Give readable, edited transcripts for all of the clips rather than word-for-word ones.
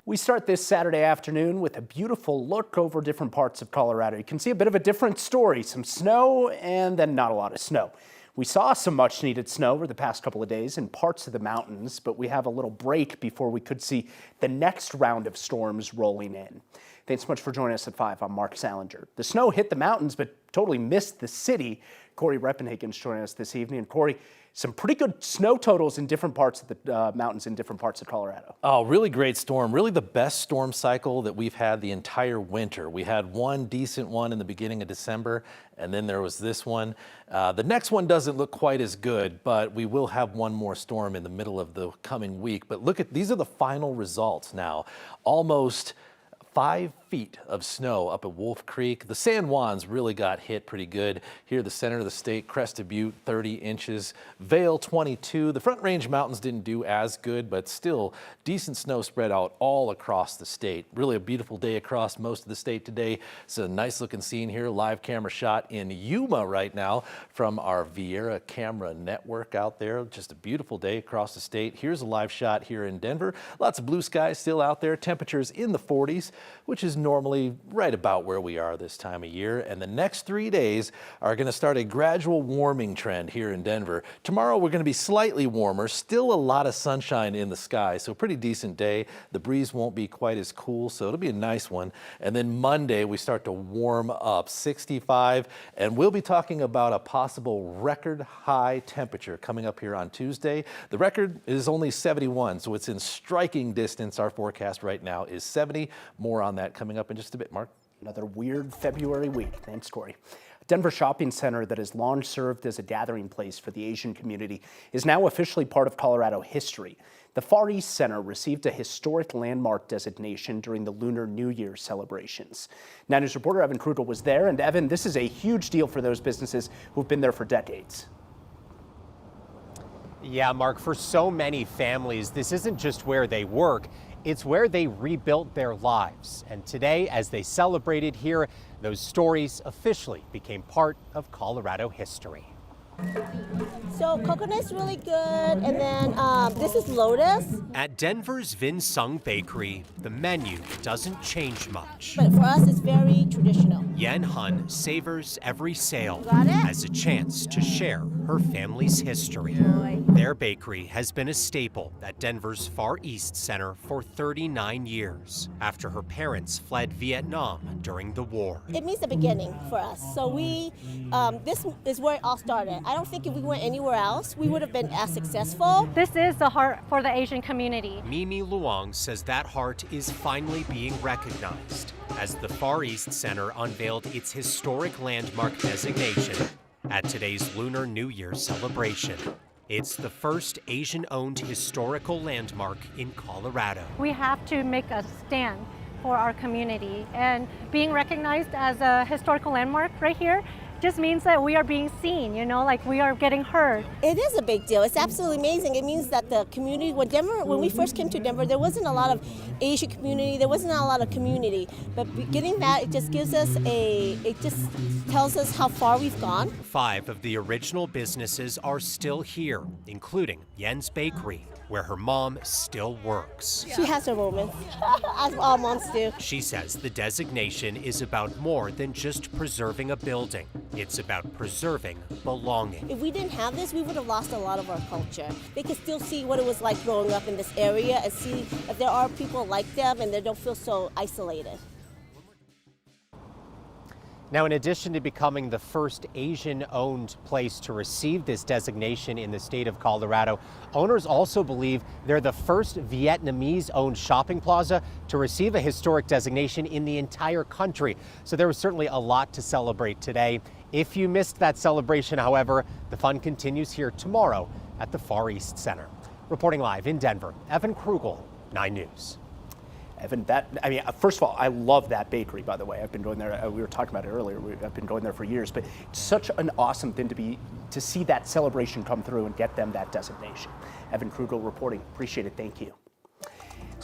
We start this Saturday afternoon with a beautiful look over different parts of Colorado. You can see a bit of a different story, some snow and then not a lot of snow. We saw some much needed snow over the past couple of days in parts of the mountains, but we have a little break before we could see the next round of storms rolling in. Thanks so much for joining us at 5. I'm Mark Salinger. The snow hit the mountains, but totally missed the city. Corey Reppenhagen's joining us this evening. And Corey, some pretty good snow totals in different parts of the mountains in different parts of Colorado. Oh, really great storm. Really the best storm cycle that we've had the entire winter. We had one decent one in the beginning of December, and then there was this one. The next one doesn't look quite as good, but we will have one more storm in the middle of the coming week. But look at, these are the final results now. Almost 5 feet of snow up at Wolf Creek. The San Juans really got hit pretty good. Here, the center of the state, Crested Butte, 30 inches. Vail, 22. The Front Range Mountains didn't do as good, but still decent snow spread out all across the state. Really a beautiful day across most of the state today. It's a nice looking scene here, live camera shot in Yuma right now from our Viera camera network out there. Just a beautiful day across the state. Here's a live shot here in Denver. Lots of blue skies still out there. Temperatures in the 40s, which is normally right about where we are this time of year. And the next 3 days are going to start a gradual warming trend here in Denver. Tomorrow we're going to be slightly warmer, still a lot of sunshine in the sky, so pretty decent day. The breeze won't be quite as cool, so it'll be a nice one. And then Monday we start to warm up, 65, and we'll be talking about a possible record high temperature coming up here on Tuesday. The record is only 71, so it's in striking distance. Our forecast right now is 70. More on that coming up in just a bit, Mark. Another weird February week. Thanks, Corey. A Denver shopping center that has long served as a gathering place for the Asian community is now officially part of Colorado history. The Far East Center received a historic landmark designation during the Lunar New Year celebrations. 9 News reporter Evan Krugel was there, and Evan, this is a huge deal for those businesses who've been there for decades. Yeah, Mark, for so many families, this isn't just where they work, it's where they rebuilt their lives. And today, as they celebrated here, those stories officially became part of Colorado history. So coconut's really good, and then this is lotus. At Denver's Vin Sung Bakery, the menu doesn't change much. But for us, it's very traditional. Yen Hun savors every sale Got it? as a chance to share her family's history. Their bakery has been a staple at Denver's Far East Center for 39 years after her parents fled Vietnam during the war. It means the beginning for us. So we, this is where it all started. I don't think if we went anywhere else, we would have been as successful. This is the heart for the Asian community. Mimi Luong says that heart is finally being recognized as the Far East Center unveiled its historic landmark designation at today's Lunar New Year celebration. It's the first Asian-owned historical landmark in Colorado. We have to make a stand for our community, and being recognized as a historical landmark right here just means that we are being seen, you know, like we are getting heard. It is a big deal. It's absolutely amazing. It means that the community, when we first came to Denver, there wasn't a lot of Asian community, there wasn't a lot of community. But getting that, it just gives us it just tells us how far we've gone. 5 of the original businesses are still here, including Yen's Bakery, where her mom still works. She has her moments, as all moms do. She says the designation is about more than just preserving a building. It's about preserving belonging. If we didn't have this, we would have lost a lot of our culture. They could still see what it was like growing up in this area and see if there are people like them and they don't feel so isolated. Now, in addition to becoming the first Asian-owned place to receive this designation in the state of Colorado, owners also believe they're the first Vietnamese-owned shopping plaza to receive a historic designation in the entire country. So there was certainly a lot to celebrate today. If you missed that celebration, however, the fun continues here tomorrow at the Far East Center. Reporting live in Denver, Evan Krugel, 9 News. Evan, first of all, I love that bakery, by the way. I've been going there, we were talking about it earlier, I've been going there for years, but it's such an awesome thing to see that celebration come through and get them that designation. Evan Krugel reporting, appreciate it, thank you.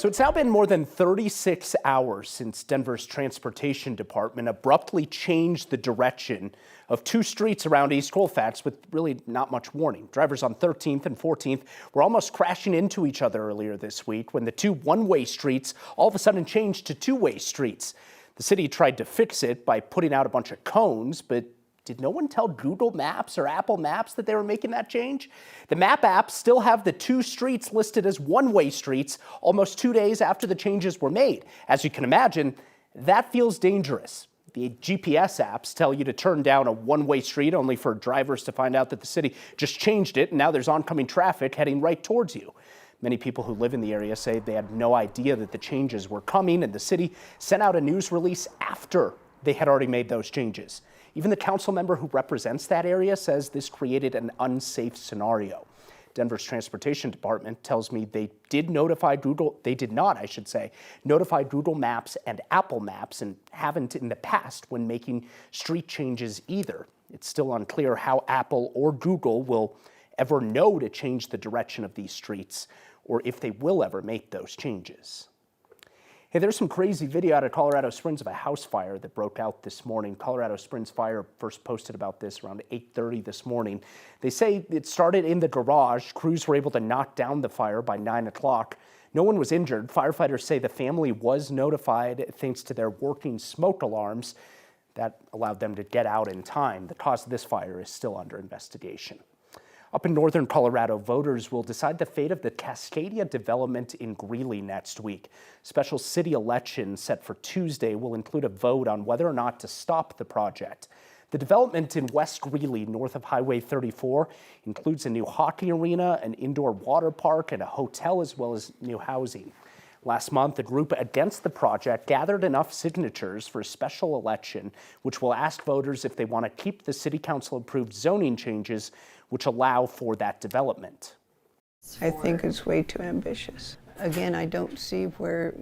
So it's now been more than 36 hours since Denver's transportation department abruptly changed the direction of two streets around East Colfax with really not much warning. Drivers on 13th and 14th were almost crashing into each other earlier this week when the two one-way streets all of a sudden changed to two-way streets. The city tried to fix it by putting out a bunch of cones, but did no one tell Google Maps or Apple Maps that they were making that change? The map apps still have the two streets listed as one-way streets almost 2 days after the changes were made. As you can imagine, that feels dangerous. The GPS apps tell you to turn down a one-way street only for drivers to find out that the city just changed it and now there's oncoming traffic heading right towards you. Many people who live in the area say they had no idea that the changes were coming, and the city sent out a news release after they had already made those changes. Even the council member who represents that area says this created an unsafe scenario. Denver's transportation department tells me they did not, I should say, notify Google Maps and Apple Maps and haven't in the past when making street changes either. It's still unclear how Apple or Google will ever know to change the direction of these streets or if they will ever make those changes. Hey, there's some crazy video out of Colorado Springs of a house fire that broke out this morning. Colorado Springs Fire first posted about this around 8:30 this morning. They say it started in the garage. Crews were able to knock down the fire by 9 o'clock. No one was injured. Firefighters say the family was notified thanks to their working smoke alarms. That allowed them to get out in time. The cause of this fire is still under investigation. Up in northern Colorado, voters will decide the fate of the Cascadia development in Greeley next week. Special city election set for Tuesday will include a vote on whether or not to stop the project. The development in West Greeley, north of Highway 34, includes a new hockey arena, an indoor water park, and a hotel, as well as new housing. Last month, a group against the project gathered enough signatures for a special election, which will ask voters if they want to keep the city council-approved zoning changes which allow for that development. I think it's way too ambitious. Again, I don't see where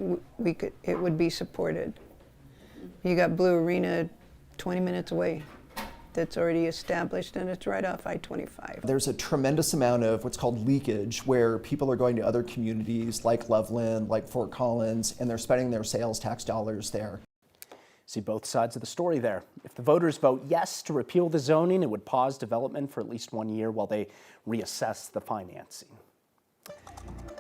it would be supported. You got Blue Arena 20 minutes away that's already established, and it's right off I-25. There's a tremendous amount of what's called leakage, where people are going to other communities like Loveland, like Fort Collins, and they're spending their sales tax dollars there. See both sides of the story there. If the voters vote yes to repeal the zoning, it would pause development for at least 1 year while they reassess the financing.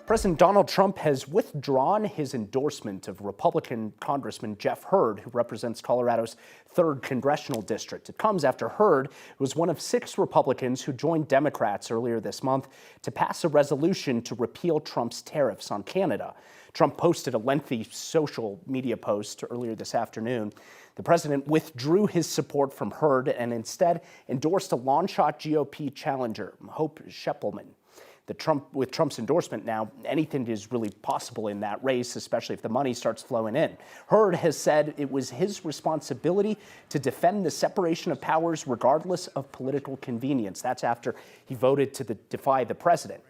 President Donald Trump has withdrawn his endorsement of Republican Congressman Jeff Hurd, who represents Colorado's 3rd congressional district. It comes after Hurd was one of 6 Republicans who joined Democrats earlier this month to pass a resolution to repeal Trump's tariffs on Canada. Trump posted a lengthy social media post earlier this afternoon. The president withdrew his support from Hurd and instead endorsed a long-shot GOP challenger, Hope Scheppelman. With Trump's endorsement now, anything is really possible in that race, especially if the money starts flowing in. Hurd has said it was his responsibility to defend the separation of powers regardless of political convenience. That's after he voted to defy the president.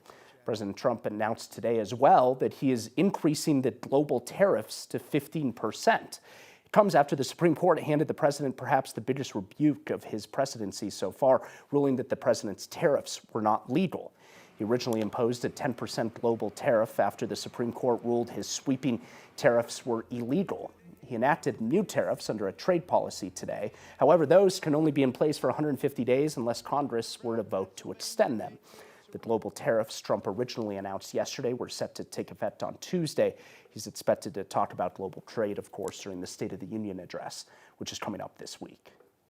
President Trump announced today as well that he is increasing the global tariffs to 15%. It comes after the Supreme Court handed the president perhaps the biggest rebuke of his presidency so far, ruling that the president's tariffs were not legal. He originally imposed a 10% global tariff after the Supreme Court ruled his sweeping tariffs were illegal. He enacted new tariffs under a trade policy today. However, those can only be in place for 150 days unless Congress were to vote to extend them. The global tariffs Trump originally announced yesterday were set to take effect on Tuesday. He's expected to talk about global trade, of course, during the State of the Union address, which is coming up this week.